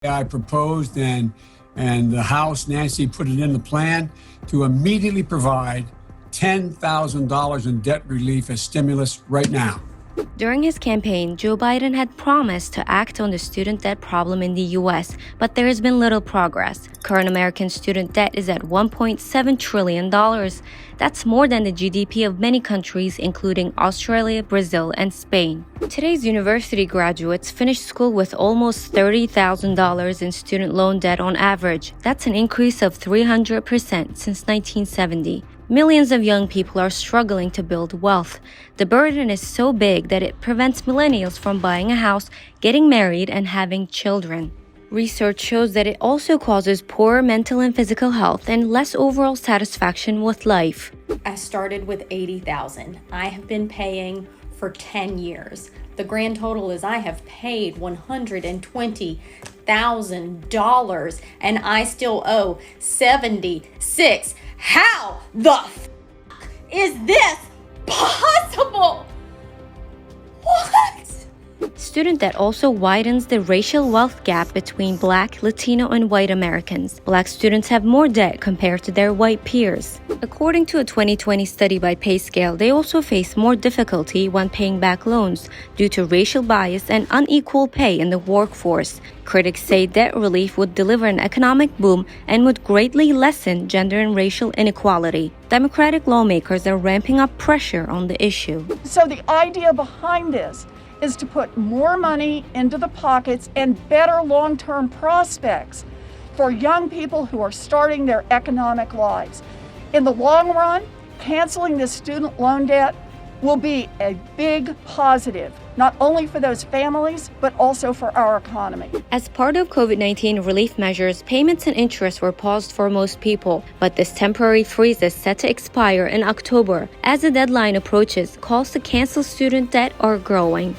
I proposed and the House, Nancy, put it in the plan to immediately provide $10,000 in debt relief as stimulus right now. During his campaign, Joe Biden had promised to act on the student debt problem in the U.S., but there has been little progress. Current American student debt is at $1.7 trillion. That's more than the GDP of many countries, including Australia, Brazil, and Spain. Today's university graduates finish school with almost $30,000 in student loan debt on average. That's an increase of 300% since 1970. Millions of young people are struggling to build wealth. The burden is so big that it prevents millennials from buying a house, getting married, and having children. Research shows that it also causes poorer mental and physical health and less overall satisfaction with life. I started with $80,000. I have been paying for 10 years. The grand total is I have paid $120,000 and I still owe $76,000. How the is this possible? What? Student debt also widens the racial wealth gap between Black, Latino, and white Americans. Black students have more debt compared to their white peers. According to a 2020 study by PayScale, they also face more difficulty when paying back loans due to racial bias and unequal pay in the workforce. Critics say debt relief would deliver an economic boom and would greatly lessen gender and racial inequality. Democratic lawmakers are ramping up pressure on the issue. So the idea behind this is to put more money into the pockets and better long-term prospects for young people who are starting their economic lives. In the long run, canceling this student loan debt will be a big positive, not only for those families, but also for our economy. As part of COVID-19 relief measures, payments and interest were paused for most people, but this temporary freeze is set to expire in October. As the deadline approaches, calls to cancel student debt are growing.